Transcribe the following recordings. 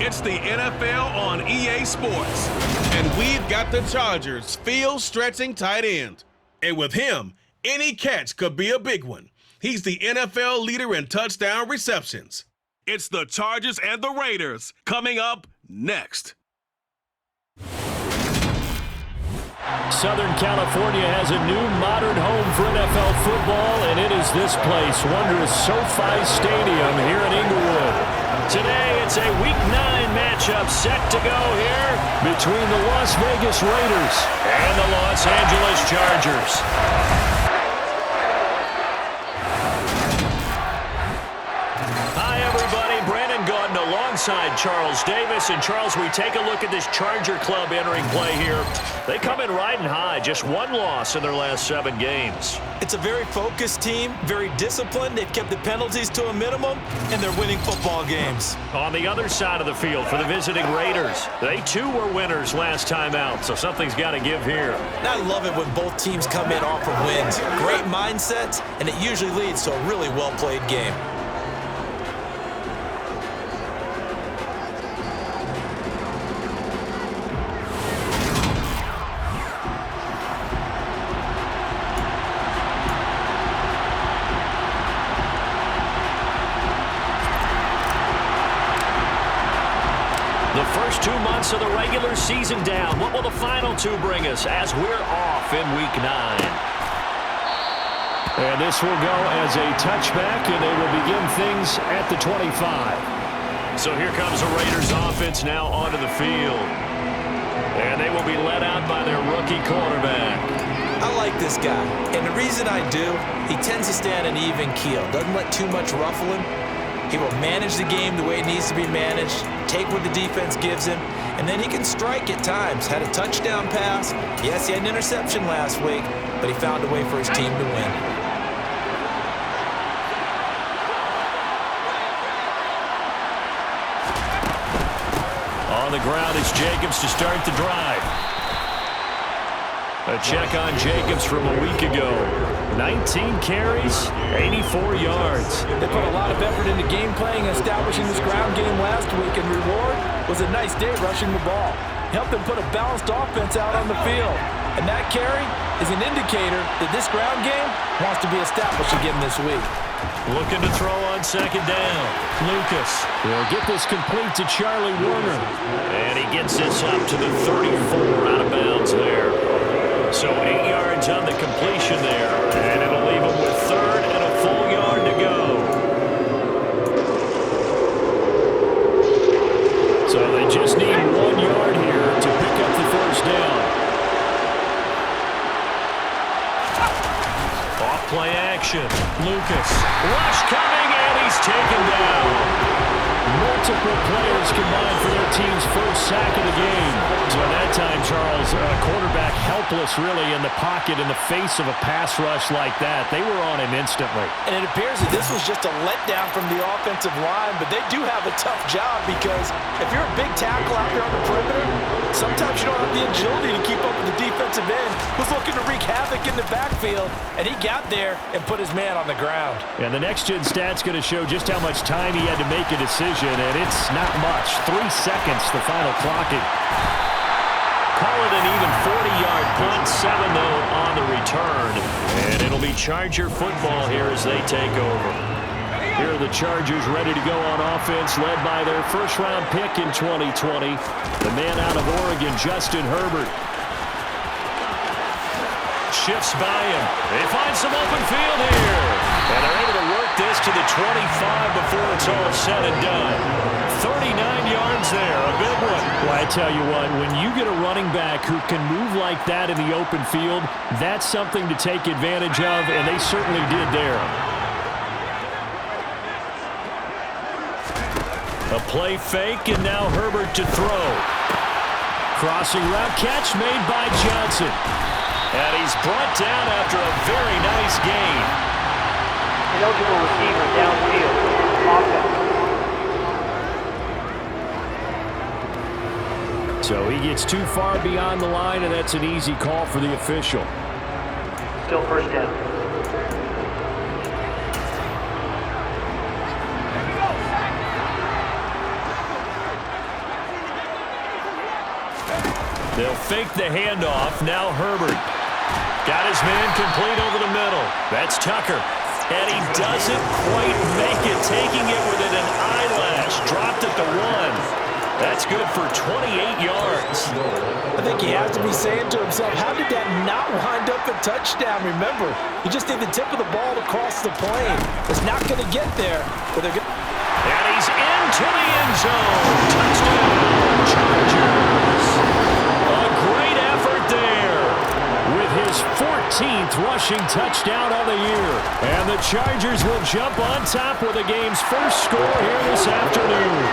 It's the NFL on EA Sports. And we've got the Chargers' field-stretching tight end. And with him, any catch could be a big one. He's the NFL leader in touchdown receptions. It's the Chargers and the Raiders coming up next. Southern California has a new modern home for NFL football, and it is this place, wondrous SoFi Stadium here in Inglewood. Today, it's a Week 9 matchup set to go here between the Las Vegas Raiders and the Los Angeles Chargers. Hi, everybody. Brandon Gordon alongside Charles Davis. And, Charles, we take a look at this Charger club entering play here. They come in riding high, just one loss in their last 7 games. It's a very focused team, very disciplined. They've kept the penalties to a minimum, and they're winning football games. On the other side of the field for the visiting Raiders, they too were winners last time out, so something's got to give here. And I love it when both teams come in off of wins. Great mindsets, and it usually leads to a really well-played game. The first 2 months of the regular season down. What will the final 2 bring us as we're off in Week 9? And this will go as a touchback, and they will begin things at the 25. So here comes the Raiders offense now onto the field. And they will be led out by their rookie quarterback. I like this guy, and the reason I do, he tends to stay on an even keel. Doesn't let too much ruffle him. He will manage the game the way it needs to be managed, take what the defense gives him, and then he can strike at times. Had a touchdown pass. Yes, he had an interception last week, but he found a way for his team to win. On the ground is Jacobs to start the drive. A check on Jacobs from a week ago. 19 carries, 84 yards. They put a lot of effort into game playing and establishing this ground game last week, and reward was a nice day rushing the ball. Helped them put a balanced offense out on the field. And that carry is an indicator that this ground game wants to be established again this week. Looking to throw on second down. Lucas will get this complete to Charlie Warner. And he gets this up to the 34 out of bounds there. So 8 yards on the completion there. And it'll leave him with 3rd and a full yard to go. So they just need 1 yard here to pick up the first down. Off play action. Lucas. Rush coming, and he's taken down. Multiple players combined for their team's first sack of the game. So at that time, Charles, quarterback helpless really in the pocket in the face of a pass rush like that. They were on him instantly. And it appears that this was just a letdown from the offensive line, but they do have a tough job because if you're a big tackle out there on the perimeter, sometimes you don't have the agility to keep up with the defensive end who's looking to wreak havoc in the backfield, and he got there and put his man on the ground. And the next-gen stat's going to show just how much time he had to make a decision, and it's not much. 3 seconds, the final clocking. Call it an even 40-yard punt, 7 though on the return. And it'll be Charger football here as they take over. Here are the Chargers ready to go on offense, led by their first-round pick in 2020, the man out of Oregon, Justin Herbert. Shifts by him. They find some open field here. And they're able to work this to the 25 before it's all said and done. 39 yards there, a big one. Well, I tell you what, when you get a running back who can move like that in the open field, that's something to take advantage of, and they certainly did there. A play fake, and now Herbert to throw. Crossing route catch made by Johnson. And he's brought down after a very nice gain. Eligible receiver downfield. Offense. So he gets too far beyond the line, and that's an easy call for the official. Still first down. They'll fake the handoff. Now Herbert. Got his man complete over the middle. That's Tucker. And he doesn't quite make it, taking it within an eyelash. Dropped at the 1. That's good for 28 yards. I think he has to be saying to himself, how did that not wind up a touchdown? Remember, you just need the tip of the ball to cross the plane. It's not going to get there, but they're going to... And he's into the end zone. Touchdown, Chargers. A great effort there with his 14th rushing touchdown of the year. And the Chargers will jump on top with the game's first score here this afternoon.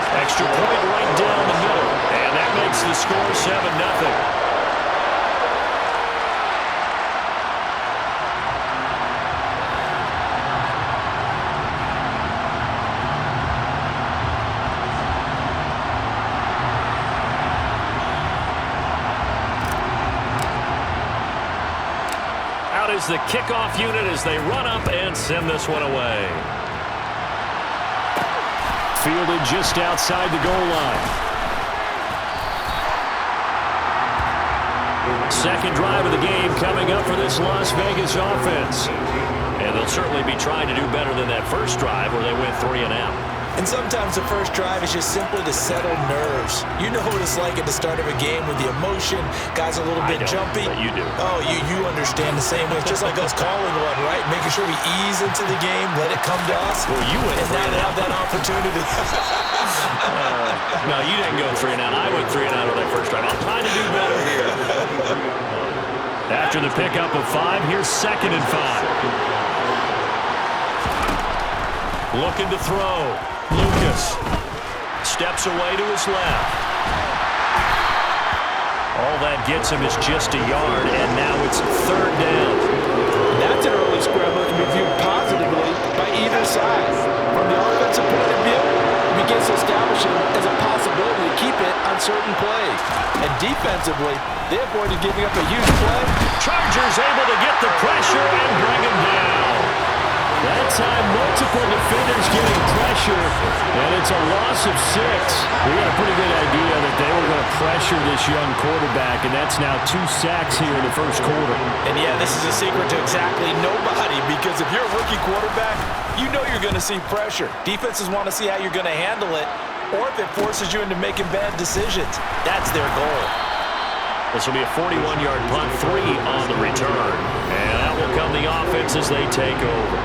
Extra point right down the middle. And that makes the score 7-0. Out is the kickoff unit as they run up and send this one away. Fielded just outside the goal line. Second drive of the game coming up for this Las Vegas offense. And they'll certainly be trying to do better than that first drive where they went 3 and out. And sometimes the first drive is just simply to settle nerves. You know what it's like at the start of a game with the emotion. Guys are a little bit jumpy. But you do. Oh, you understand the same way. It's just like us calling one, right? Making sure we ease into the game, let it come to us. Well, you went and now they have that opportunity. No, you didn't go 3 and out. I went 3 and out on that first drive. I'm trying to do better here. After the pickup of 5, here's 2nd and 5. Looking to throw. Lucas steps away to his left. All that gets him is just a yard, and now it's 3rd down. That's an early scramble that can be viewed positively by either side. From the offensive point of view, it begins to establish it as a possibility to keep it on certain plays. And defensively, they avoided giving up a huge play. Chargers able to get the pressure and bring him down. That time, multiple defenders getting pressure, and it's a loss of 6. We got a pretty good idea that they were going to pressure this young quarterback, and that's now 2 sacks here in the first quarter. And yeah, this is a secret to exactly nobody, because if you're a rookie quarterback, you know you're going to see pressure. Defenses want to see how you're going to handle it, or if it forces you into making bad decisions. That's their goal. This will be a 41-yard punt, 3 on the return. And out will come the offense as they take over.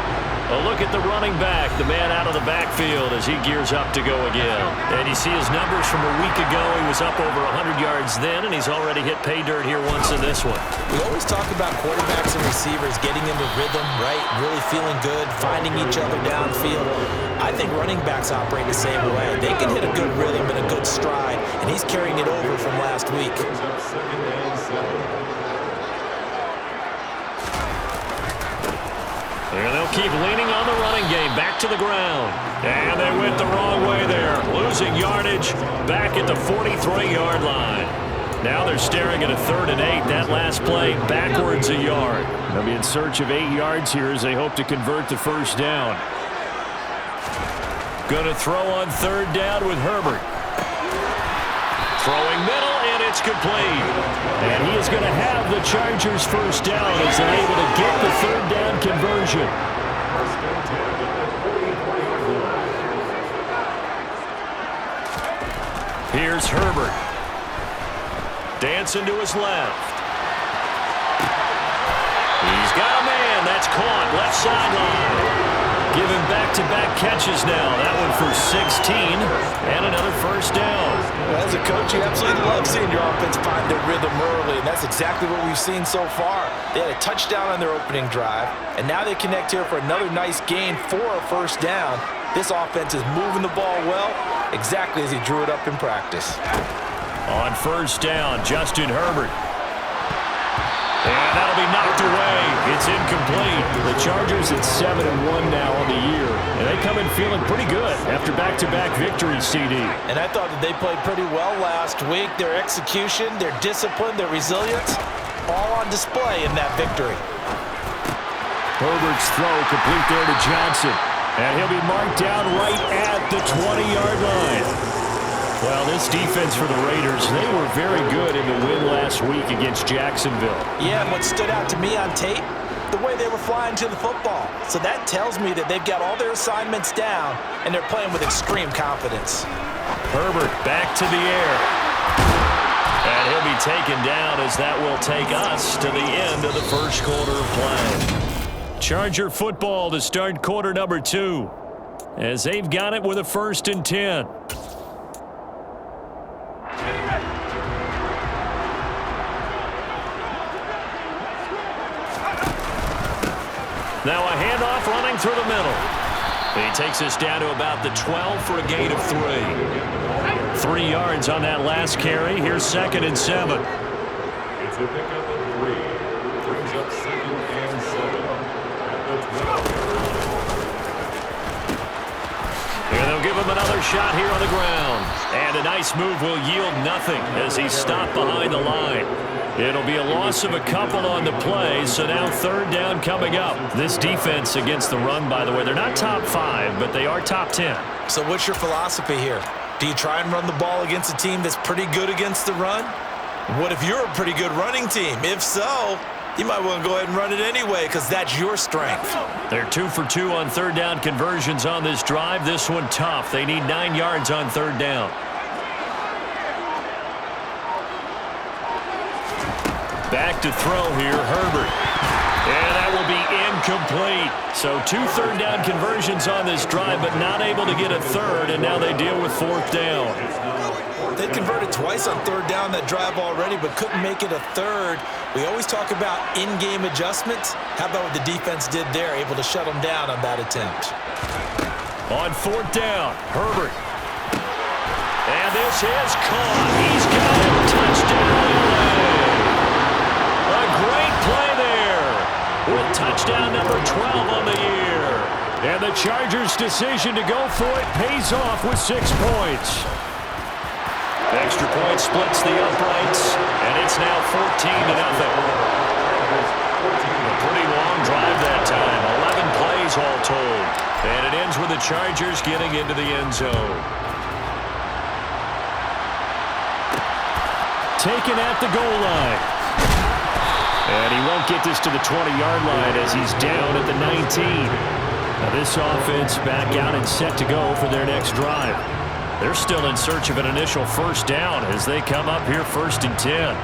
A look at the running back, the man out of the backfield as he gears up to go again. And you see his numbers from a week ago. He was up over 100 yards then, and he's already hit pay dirt here once in this one. We always talk about quarterbacks and receivers getting into rhythm, right? Really feeling good, finding each other downfield. I think running backs operate the same way. They can hit a good rhythm and a good stride, and he's carrying it over from last week. And they'll keep leaning on the running game. Back to the ground. And they went the wrong way there. Losing yardage back at the 43-yard line. Now they're staring at a 3rd and 8. That last play backwards a yard. They'll be in search of 8 yards here as they hope to convert the first down. Going to throw on 3rd down with Herbert. Throwing middle, and it's complete. And he is going to have the Chargers first down as they're able to get the 3rd down conversion. Here's Herbert. Dancing to his left. He's got a man. That's caught. Left sideline. Giving back-to-back catches now. That one for 16 and another first down. Well, as a coach, you absolutely love seeing your offense find their rhythm early, and that's exactly what we've seen so far. They had a touchdown on their opening drive, and now they connect here for another nice gain for a first down. This offense is moving the ball well, exactly as he drew it up in practice. On first down, Justin Herbert. And that'll be knocked away. It's incomplete. The Chargers at 7-1 now on the year. And they come in feeling pretty good after back-to-back victories, CD. And I thought that they played pretty well last week. Their execution, their discipline, their resilience, all on display in that victory. Herbert's throw complete there to Johnson. And he'll be marked down right at the 20-yard line. Well, this defense for the Raiders, they were very good in the win last week against Jacksonville. Yeah, and what stood out to me on tape, the way they were flying to the football. So that tells me that they've got all their assignments down, and they're playing with extreme confidence. Herbert back to the air. And he'll be taken down as that will take us to the end of the first quarter of play. Charger football to start quarter number 2, as they've got it with a 1st and 10. Now a handoff running through the middle. He takes us down to about the 12 for a gain of 3. 3 yards on that last carry. Here's 2nd and 7. It's a pickup of 3. Brings up 2nd and 7 at the 12. And they'll give him another shot here on the ground. And a nice move will yield nothing as he's stopped behind the line. It'll be a loss of a couple on the play, so now 3rd down coming up. This defense against the run, by the way, they're not top 5, but they are top 10. So what's your philosophy here? Do you try and run the ball against a team that's pretty good against the run? What if you're a pretty good running team? If so, you might want to go ahead and run it anyway because that's your strength. They're 2 for 2 on 3rd down conversions on this drive. This one tough. They need 9 yards on 3rd down. Back to throw here, Herbert. And that will be incomplete. So 2 3rd down conversions on this drive, but not able to get a 3rd, and now they deal with 4th down. They converted twice on 3rd down that drive already, but couldn't make it a 3rd. We always talk about in-game adjustments. How about what the defense did there, able to shut them down on that attempt? On 4th down, Herbert. And this is caught. He's got it. Touchdown. A great play there with touchdown number 12 on the year. And the Chargers' decision to go for it pays off with 6 points. Extra point splits the uprights, and it's now 14-0. A pretty long drive that time, 11 plays all told. And it ends with the Chargers getting into the end zone. Taken at the goal line. And he won't get this to the 20-yard line as he's down at the 19. Now this offense back out and set to go for their next drive. They're still in search of an initial 1st down as they come up here 1st and 10.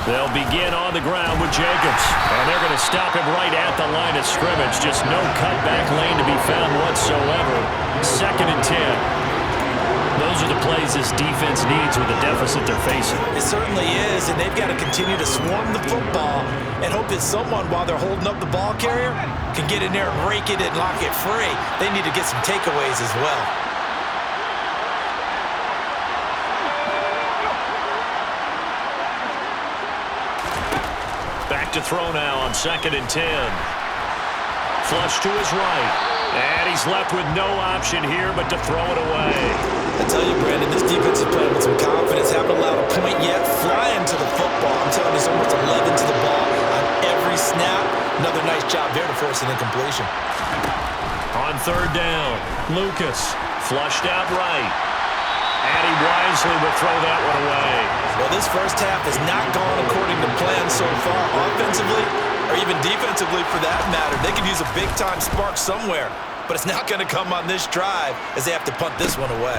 They'll begin on the ground with Jacobs. And they're going to stop him right at the line of scrimmage. Just no cutback lane to be found whatsoever. 2nd and 10. Those are the plays this defense needs with the deficit they're facing. It certainly is, and they've got to continue to swarm the football and hope that someone, while they're holding up the ball carrier, can get in there and rake it and lock it free. They need to get some takeaways as well. Back to throw now on 2nd and 10. Flush to his right. And he's left with no option here but to throw it away. I tell you, Brandon, this defense is playing with some confidence. Haven't allowed a point yet. Flying to the football. I'm telling you, it's almost 11 to the ball on every snap. Another nice job there to force an incompletion. On 3rd down, Lucas flushed out right. And he wisely will throw that one away. Well, this first half has not gone according to plan so far, offensively or even defensively for that matter. They could use a big-time spark somewhere, but it's not going to come on this drive as they have to punt this one away.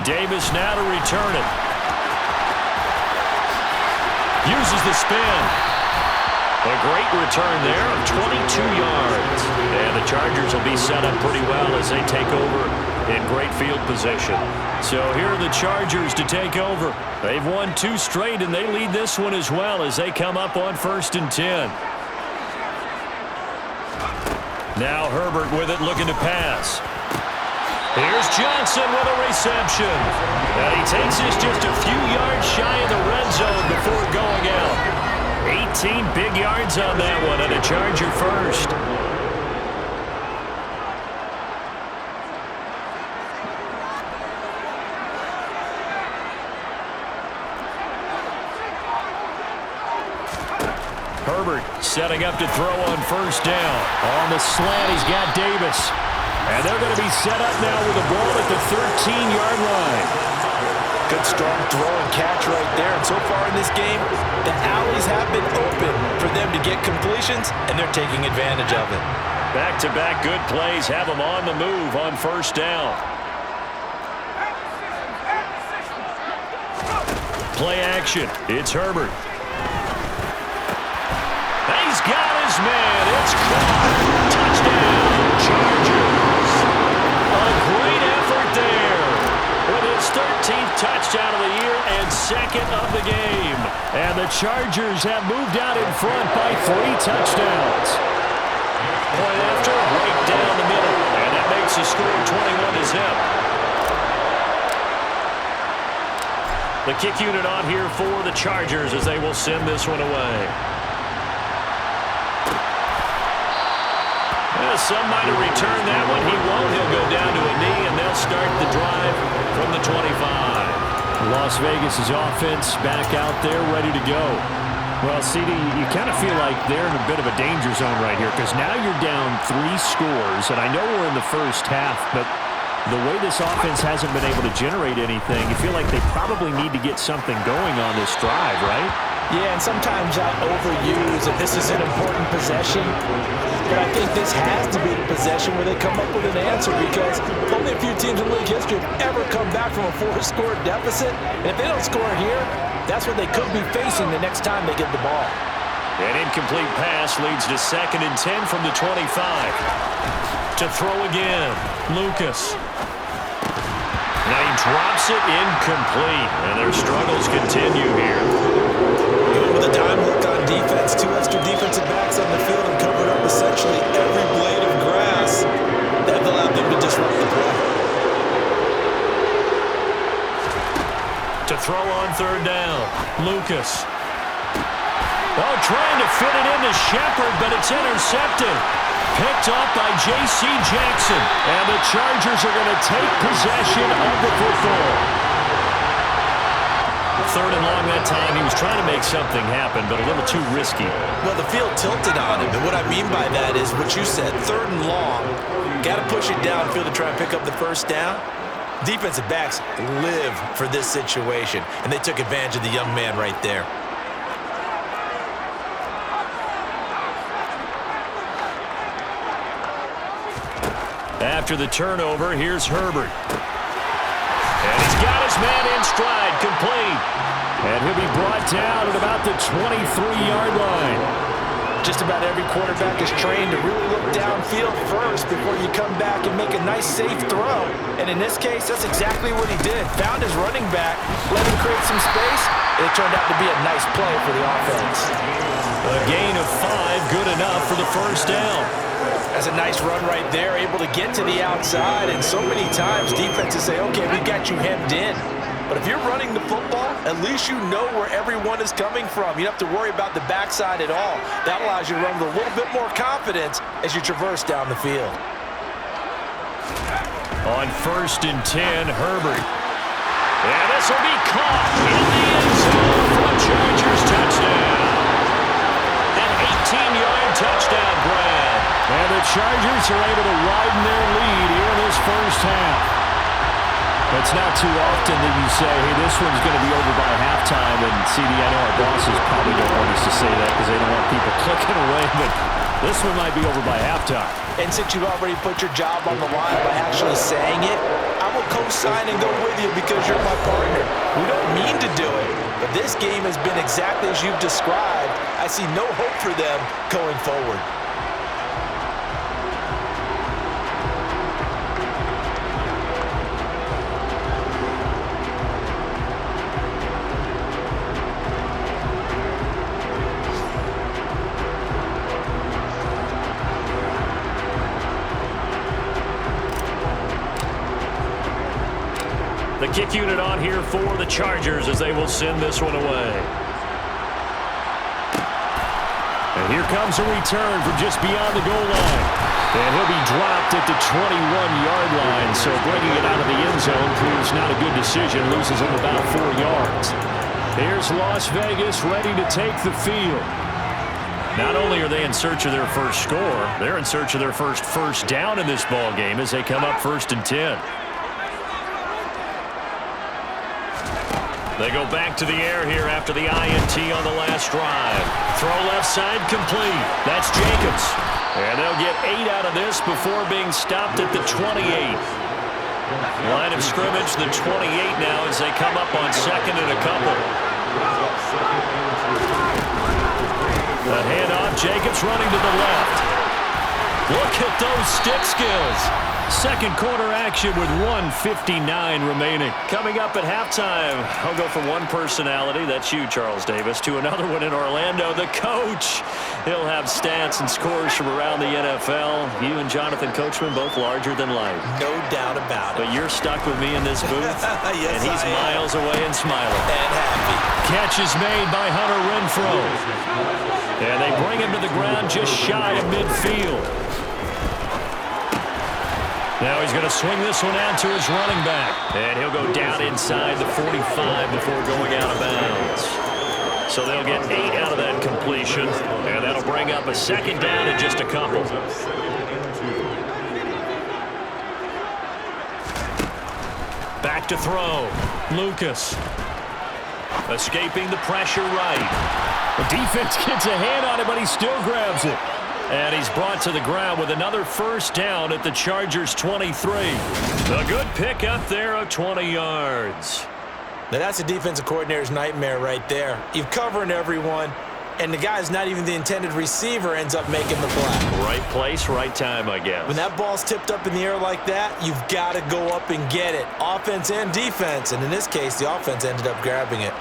Davis now to return it. Uses the spin. A great return there of 22 yards. And the Chargers will be set up pretty well as they take over in great field position. So here are the Chargers to take over. They've won 2 straight, and they lead this one as well as they come up on 1st and 10. Now Herbert with it, looking to pass. Here's Johnson with a reception. And he takes this just a few yards shy of the red zone before going out. 18 big yards on that one, and a Charger first. setting up to throw on first down. On the slant, he's got Davis. And they're going to be set up now with the ball at the 13-yard line. Good strong throw and catch right there. And so far in this game, the alleys have been open for them to get completions, and they're taking advantage of it. Back-to-back good plays have them on the move on first down. Play action. It's Herbert. He's got his man. It's caught. Touchdown, Chargers. A great effort there with his 13th touchdown of the year and second of the game. And the Chargers have moved out in front by 3 touchdowns. Point after, right down the middle. And that makes the score 21-0. The kick unit on here for the Chargers as they will send this one away. Some might have returned that one. He won't. He'll go down to a knee, and they'll start the drive from the 25. Las Vegas' offense back out there ready to go. Well, CD, you kind of feel like they're in a bit of a danger zone right here because now you're down 3 scores, and I know we're in the first half, but the way this offense hasn't been able to generate anything, you feel like they probably need to get something going on this drive, right? Yeah, and sometimes I overuse if this is an important possession. But I think this has to be the possession where they come up with an answer because only a few teams in league history have ever come back from a 4-score deficit. And if they don't score here, that's what they could be facing the next time they get the ball. An incomplete pass leads to 2nd and 10 from the 25. To throw again, Lucas. Now he drops it incomplete, and their struggles continue here. With a dime look on defense, 2 extra defensive backs on the field and covered up essentially every blade of grass. That allowed them to disrupt the play. To throw on 3rd down, Lucas. Oh, trying to fit it into Shepard, but it's intercepted. Picked up by J.C. Jackson. And the Chargers are going to take possession of the football. 3rd and long that time. He was trying to make something happen, but a little too risky. Well, the field tilted on him, and what I mean by that is what you said, 3rd and long. Got to push it downfield to try and pick up the first down. Defensive backs live for this situation, and they took advantage of the young man right there. After the turnover, here's Herbert. And he's got his man in stride, complete. And he'll be brought down at about the 23-yard line. Just about every quarterback is trained to really look downfield first before you come back and make a nice, safe throw. And in this case, that's exactly what he did. Found his running back, let him create some space, and it turned out to be a nice play for the offense. A gain of 5, good enough for the first down. That's a nice run right there, able to get to the outside. And so many times defenses say, okay, we got you hemmed in. But if you're running the football, at least you know where everyone is coming from. You don't have to worry about the backside at all. That allows you to run with a little bit more confidence as you traverse down the field. On 1st and 10, Herbert. And this will be caught in the end zone for a Chargers touchdown. An 18-yard touchdown grab. And the Chargers are able to widen their lead here in this first half. It's not too often that you say, hey, this one's going to be over by halftime. And, CD, I know our bosses probably don't want us to say that because they don't want people clicking away, but this one might be over by halftime. And since you've already put your job on the line by actually saying it, I will co-sign and go with you because you're my partner. We don't mean to do it, but this game has been exactly as you've described. I see no hope for them going forward. The kick unit on here for the Chargers as they will send this one away. And here comes a return from just beyond the goal line. And he'll be dropped at the 21-yard line. So bringing it out of the end zone proves not a good decision. Loses him about 4 yards. Here's Las Vegas ready to take the field. Not only are they in search of their first score, they're in search of their first down in this ball game as they come up 1st and 10. They go back to the air here after the INT on the last drive. Throw left side complete. That's Jacobs. And they'll get 8 out of this before being stopped at the 28. Line of scrimmage, the 28 now as they come up on 2nd and a couple. The handoff, Jacobs running to the left. Look at those stick skills. Second quarter action with 1:59 remaining. Coming up at halftime, I'll go from one personality, that's you, Charles Davis, to another one in Orlando, the coach. He'll have stats and scores from around the NFL. You and Jonathan Coachman both larger than life. No doubt about it. But you're stuck with me in this booth, Yes, and he's I am. miles away and smiling. And happy. Catch is made by Hunter Renfrow. And they bring him to the ground just shy of midfield. Now he's going to swing this one out to his running back. And he'll go down inside the 45 before going out of bounds. So they'll get 8 out of that completion. And that'll bring up a 2nd down and just a couple. Back to throw. Lucas. Escaping the pressure right. The defense gets a hand on it, but he still grabs it. And he's brought to the ground with another 1st down at the Chargers' 23. A good pick up there of 20 yards. Now that's a defensive coordinator's nightmare right there. You're covering everyone, and the guy's not even the intended receiver ends up making the play. Right place, right time, I guess. When that ball's tipped up in the air like that, you've got to go up and get it. Offense and defense, and in this case, the offense ended up grabbing it.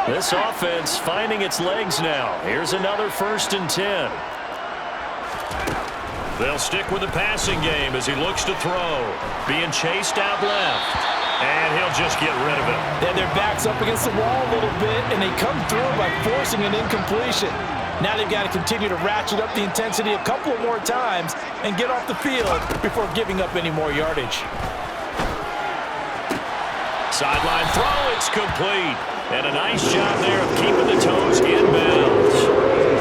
This offense finding its legs now. Here's another 1st and 10. They'll stick with the passing game as he looks to throw. Being chased out left. And he'll just get rid of it. Then their back's up against the wall a little bit, and they come through by forcing an incompletion. Now they've got to continue to ratchet up the intensity a couple of more times and get off the field before giving up any more yardage. Sideline throw, it's complete. And a nice job there of keeping the toes inbounds.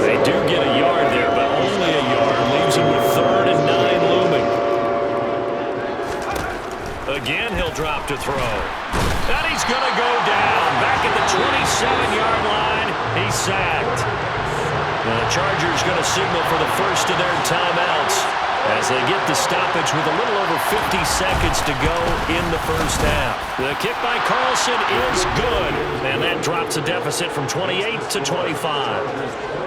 They do get a yard there, but only a yard. Leaves him with 3rd and 9 looming. Again, he'll drop to throw. And he's going to go down. Back at the 27-yard line. He's sacked. Now the Chargers going to signal for the first of their timeouts as they get the stoppage with a little over 50 seconds to go in the 1st half. The kick by Carlson is good, and that drops a deficit from 28 to 25.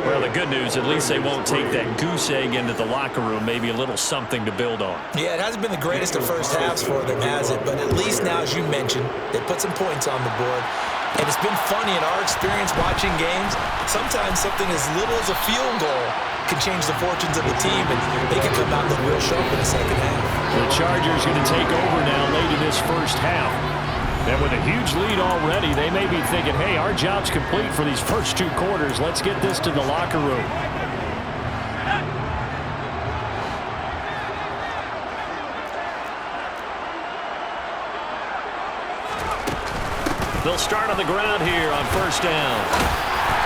Well, the good news, at least they won't take that goose egg into the locker room, maybe a little something to build on. Yeah, it hasn't been the greatest of first halves for them, has it? But at least now, as you mentioned, they put some points on the board. And it's been funny in our experience watching games, sometimes something as little as a field goal can change the fortunes of the team, and they can come out the real sharp in the 2nd half. The Chargers going to take over now late in this 1st half. And with a huge lead already, they may be thinking, hey, our job's complete for these first 2 quarters. Let's get this to the locker room. They'll start on the ground here on 1st down.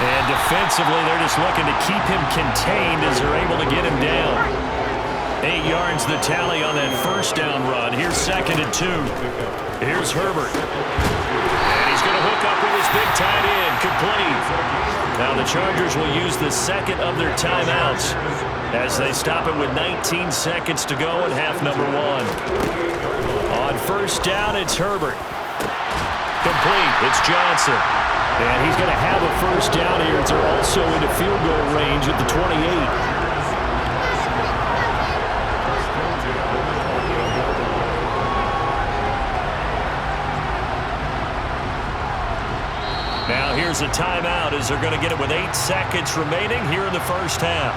And defensively, they're just looking to keep him contained as they're able to get him down. 8 yards the tally on that 1st down run. Here's 2nd and 2. Here's Herbert. And he's going to hook up with his big tight end. Complete. Now the Chargers will use the 2nd of their timeouts as they stop it with 19 seconds to go in half number 1. On 1st down, it's Herbert. Complete. It's Johnson. And he's going to have a 1st down here as they're also into field goal range at the 28. Now here's a timeout as they're going to get it with 8 seconds remaining here in the 1st half.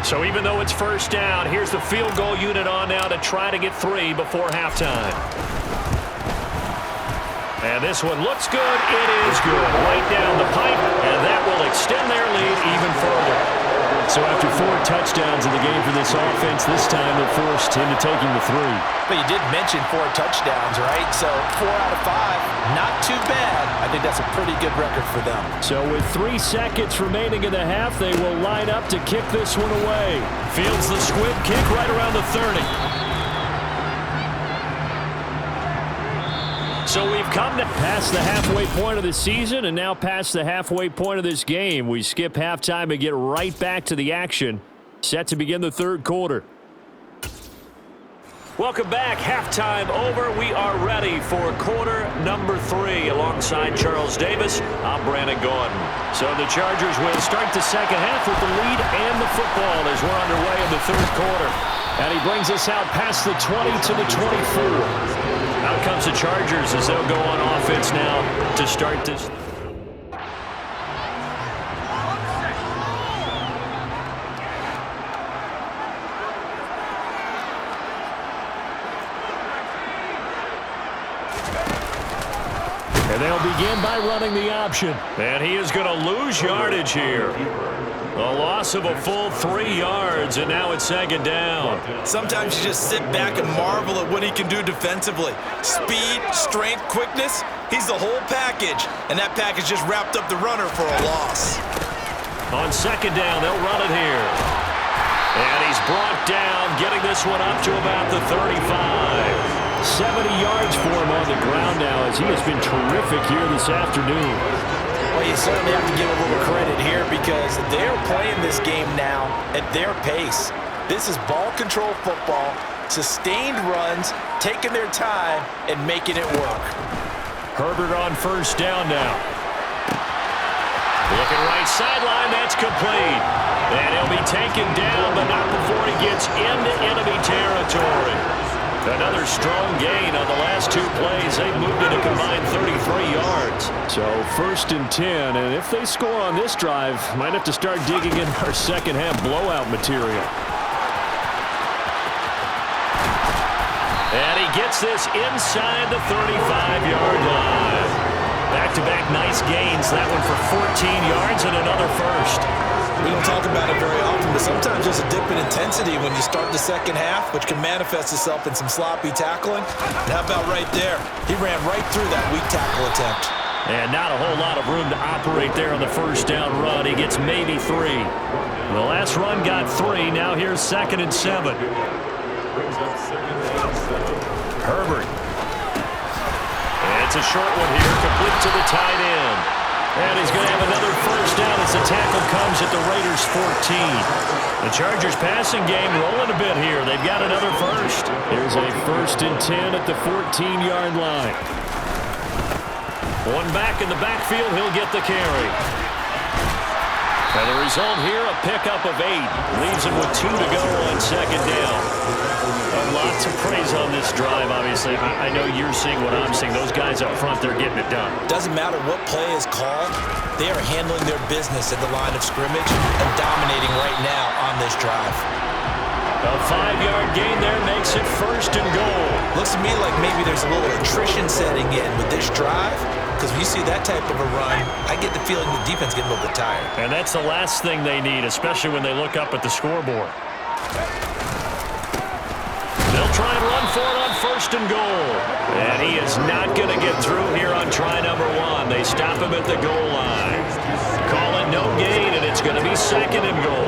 So even though it's 1st down, here's the field goal unit on now to try to get 3 before halftime. And this one looks good. It is good. Right down the pipe, and that will extend their lead even further. So after 4 touchdowns in the game for this offense, this time they're forced into taking the 3. But you did mention 4 touchdowns, right? So 4 out of 5, not too bad. I think that's a pretty good record for them. So with 3 seconds remaining in the half, they will line up to kick this one away. Fields the squib kick right around the 30. So we've come to past the halfway point of the season and now past the halfway point of this game. We skip halftime and get right back to the action. Set to begin the third quarter. Welcome back. Halftime over. We are ready for quarter number 3. Alongside Charles Davis, I'm Brandon Gordon. So the Chargers will start the second half with the lead and the football as we're underway in the third quarter. And he brings us out past the 20 to the 24. Out comes the Chargers as they'll go on offense now to start this. And they'll begin by running the option. And he is going to lose yardage here. A loss of a full 3 yards, and now it's second down. Sometimes you just sit back and marvel at what he can do defensively. Speed, strength, quickness, he's the whole package. And that package just wrapped up the runner for a loss. On second down, they'll run it here. And he's brought down, getting this one up to about the 35. 70 yards for him on the ground now as he has been terrific here this afternoon. Well, you certainly have to give a little credit here because they're playing this game now at their pace. This is ball control football, sustained runs, taking their time, and making it work. Herbert on first down now. Looking right sideline, that's complete. And he'll be taken down, but not before he gets into enemy territory. Another strong gain on the last 2 plays. They've moved it a combined 33 yards. So first and 10, and if they score on this drive, might have to start digging in our second half blowout material. And he gets this inside the 35-yard line. Back-to-back nice gains. That one for 14 yards and another first. We don't talk about it very often, but sometimes there's a dip in intensity when you start the second half, which can manifest itself in some sloppy tackling. And how about right there? He ran right through that weak tackle attempt. And not a whole lot of room to operate there on the first down run. He gets maybe 3. The last run got 3. Now here's second and 7. Herbert. And it's a short one here, complete to the tight end. And he's going to have another first down as the tackle comes at the Raiders' 14. The Chargers passing game rolling a bit here. They've got another first. Here's a first and 10 at the 14-yard line. One back in the backfield, he'll get the carry. And the result here, a pickup of 8. Leaves him with 2 to go on second down. A lot to praise on this drive, obviously. I know you're seeing what I'm seeing. Those guys up front, they're getting it done. Doesn't matter what play is called. They are handling their business at the line of scrimmage and dominating right now on this drive. A 5-yard gain there makes it first and goal. Looks to me like maybe there's a little attrition setting in with this drive. Because when you see that type of a run, I get the feeling the defense getting a little bit tired. And that's the last thing they need, especially when they look up at the scoreboard. They'll try and run for it on first and goal. And he is not going to get through here on try number 1. They stop him at the goal line. Call it no gain, and it's going to be second and goal.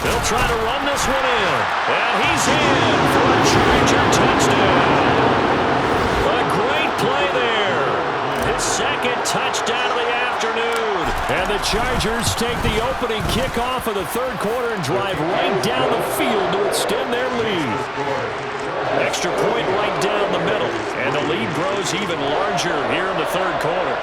They'll try to run this one in. And he's in for a Charger touchdown. A great play there. His second touchdown of the afternoon. And the Chargers take the opening kickoff of the third quarter and drive right down the field to extend their lead. Extra point right down the middle. And the lead grows even larger here in the third quarter.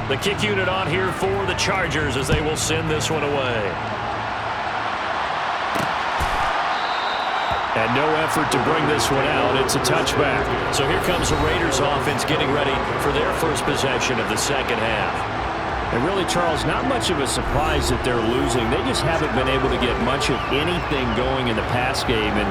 The kick unit on here for the Chargers as they will send this one away. And no effort to bring this one out. It's a touchback. So here comes the Raiders offense getting ready for their first possession of the second half. And really, Charles, not much of a surprise that they're losing. They just haven't been able to get much of anything going in the pass game. And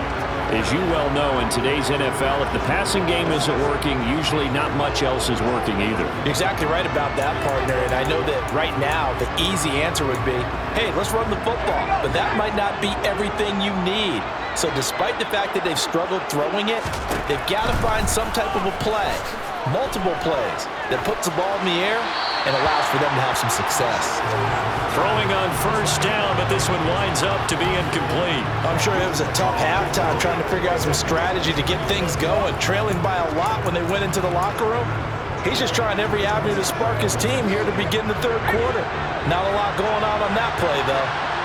as you well know, in today's NFL, if the passing game isn't working, usually not much else is working either. You're exactly right about that, partner. And I know that right now the easy answer would be, hey, let's run the football. But that might not be everything you need. So despite the fact that they've struggled throwing it, they've got to find some type of a play, multiple plays, that puts the ball in the air and allows for them to have some success. Throwing on first down, but this one winds up to be incomplete. I'm sure it was a tough halftime trying to figure out some strategy to get things going, trailing by a lot when they went into the locker room. He's just trying every avenue to spark his team here to begin the third quarter. Not a lot going on that play, though.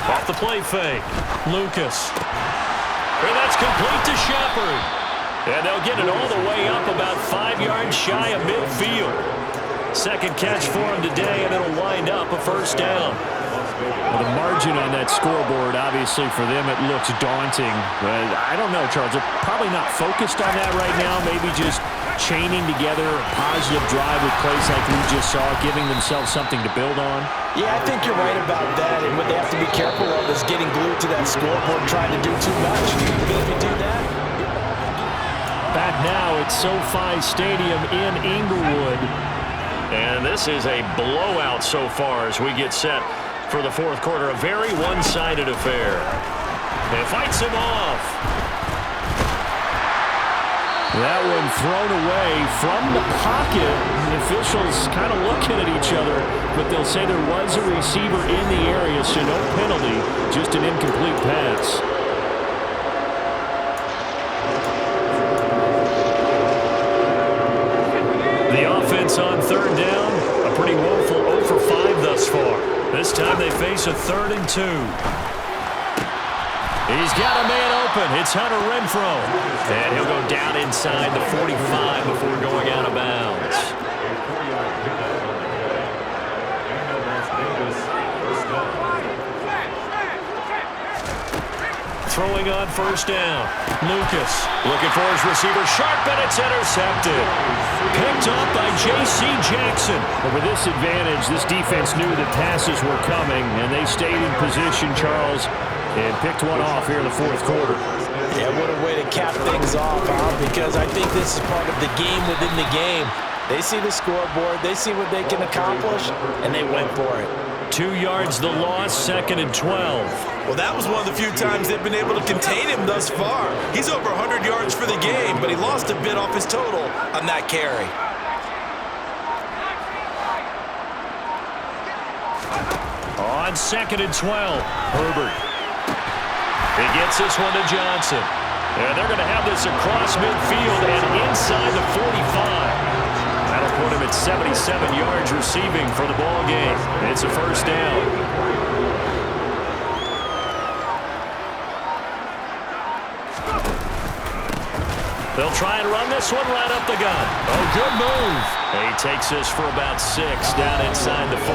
Off the play fake, Lucas. And that's complete to Shepard. And they'll get it all the way up about 5 yards shy of midfield. Second catch for him today, and it'll wind up a first down. Well, the margin on that scoreboard, obviously for them, it looks daunting. But I don't know, Charles. They're probably not focused on that right now. Maybe just chaining together a positive drive with plays like we just saw, giving themselves something to build on. Yeah, I think you're right about that. And what they have to be careful of is getting glued to that scoreboard, trying to do too much. Because if you do that, back now at SoFi Stadium in Inglewood. And this is a blowout so far as we get set for the fourth quarter. A very one-sided affair. And fights him off. That one thrown away from the pocket. The officials kind of looking at each other, but they'll say there was a receiver in the area, so no penalty, just an incomplete pass. The offense on third down, a pretty woeful 0 for 5 thus far. This time they face a 3rd and 2. He's got a man open. It's Hunter Renfrow. And he'll go down inside the 45 before going out of bounds. Throwing on first down. Lucas looking for his receiver. Sharp, and it's intercepted. Picked up by J.C. Jackson. But with this advantage, this defense knew that passes were coming, and they stayed in position, Charles, and picked one off here in the fourth quarter. yeah, what a way to cap things off, because I think this is part of the game within the game. They see the scoreboard, they see what they can accomplish, and they went for it. 2 yards the loss, 2nd and 12. Well, that was one of the few times they've been able to contain him thus far. He's over 100 yards for the game, but he lost a bit off his total on that carry. On 2nd and 12, Herbert. He gets this one to Johnson. And they're going to have this across midfield and inside the 45. That'll put him at 77 yards receiving for the ball game. It's a first down. They'll try and run this one right up the gut. Oh, good move. He takes this for about 6 down inside the 40.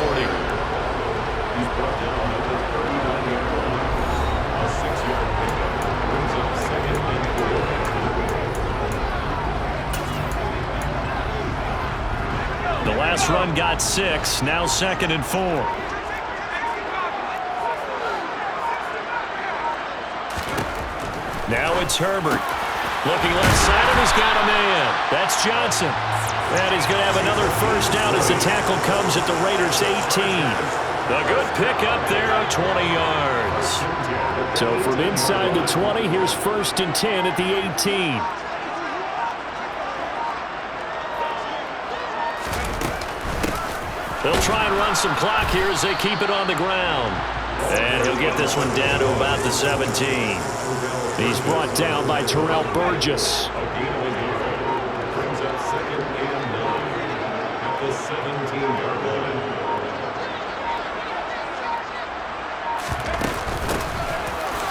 The last run got 6, now 2nd and 4. Now it's Herbert. Looking left side, and he's got a man. That's Johnson. And he's going to have another first down as the tackle comes at the Raiders' 18. A good pickup there of 20 yards. So from inside the 20, here's 1st and 10 at the 18. They'll try and run some clock here as they keep it on the ground. And he'll get this one down to about the 17. He's brought down by Terrell Burgess. Brings up 2nd and 9 at the 17-yard line.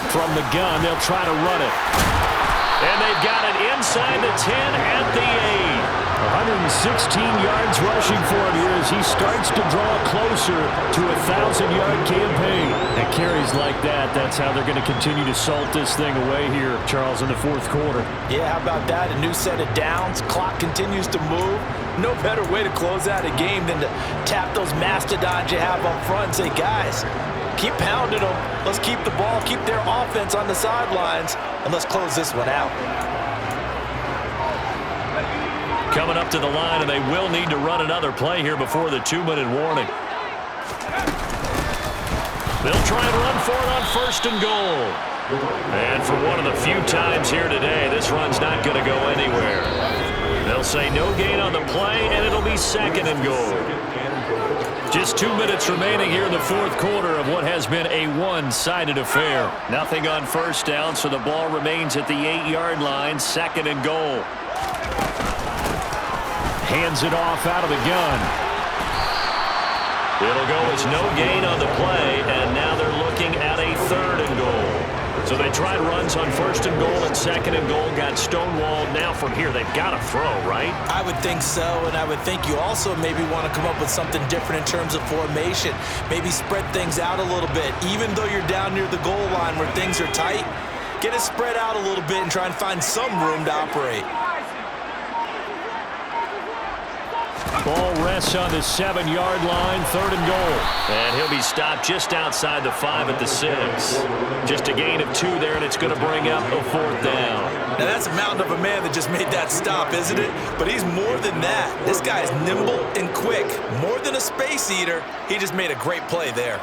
From the gun, they'll try to run it. And they've got it inside the 10 at the 8. 16 yards rushing for him here as he starts to draw closer to a 1,000-yard campaign. And carries like that, that's how they're going to continue to salt this thing away here, Charles, in the fourth quarter. Yeah, how about that? A new set of downs. Clock continues to move. No better way to close out a game than to tap those mastodons you have up front and say, guys, keep pounding them. Let's keep the ball, keep their offense on the sidelines, and let's close this one out. Coming up to the line, and they will need to run another play here before the 2-minute warning. They'll try and run for it on first and goal. And for one of the few times here today, this run's not going to go anywhere. They'll say no gain on the play, and it'll be second and goal. Just 2 minutes remaining here in the fourth quarter of what has been a one-sided affair. Nothing on first down, so the ball remains at the 8-yard line, second and goal. Hands it off out of the gun. It'll go as no gain on the play, and now they're looking at a third and goal. So they tried runs on first and goal and second and goal, got stonewalled. Now from here, they've got to throw, right? I would think so, and I would think you also maybe want to come up with something different in terms of formation. Maybe spread things out a little bit. Even though you're down near the goal line where things are tight, get it spread out a little bit and try and find some room to operate. Ball rests on the 7-yard line, third and goal. And he'll be stopped just outside the 5 at the 6. Just a gain of 2 there, and it's going to bring up a fourth down. Now that's a mountain of a man that just made that stop, isn't it? But he's more than that. This guy is nimble and quick. More than a space eater, he just made a great play there.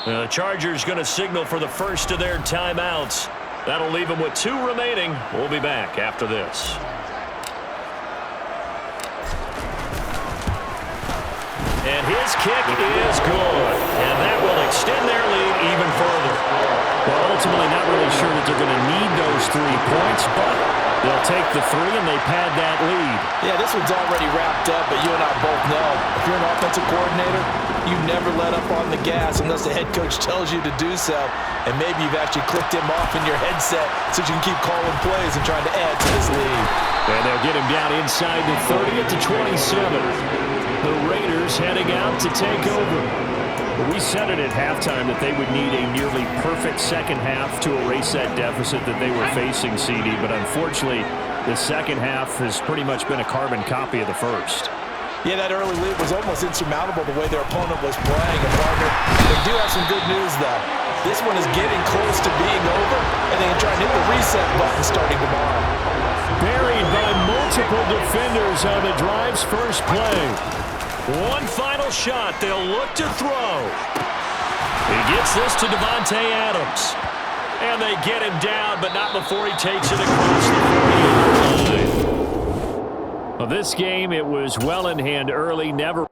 The Chargers going to signal for the first of their timeouts. That'll leave them with 2 remaining. We'll be back after this. And his kick is good. And that will extend their lead even further. Well, ultimately not really sure that they're going to need those 3 points, but they'll take the 3 and they pad that lead. Yeah, this one's already wrapped up, but you and I both know if you're an offensive coordinator, you never let up on the gas unless the head coach tells you to do so. And maybe you've actually clicked him off in your headset so you can keep calling plays and trying to add to this lead. And they'll get him down inside the 30 at the 27. The Raiders heading out to take over. We said it at halftime that they would need a nearly perfect second half to erase that deficit that they were facing, CD. But unfortunately, the second half has pretty much been a carbon copy of the first. Yeah, that early lead was almost insurmountable the way their opponent was playing. And partner, they do have some good news, though. This one is getting close to being over, and they can try and hit the reset button starting tomorrow. Buried by multiple defenders on the drive's first play. One final shot. They'll look to throw. He gets this to Davante Adams. And they get him down, but not before he takes it across the 40-yard line. Well, this game, it was well in hand early, never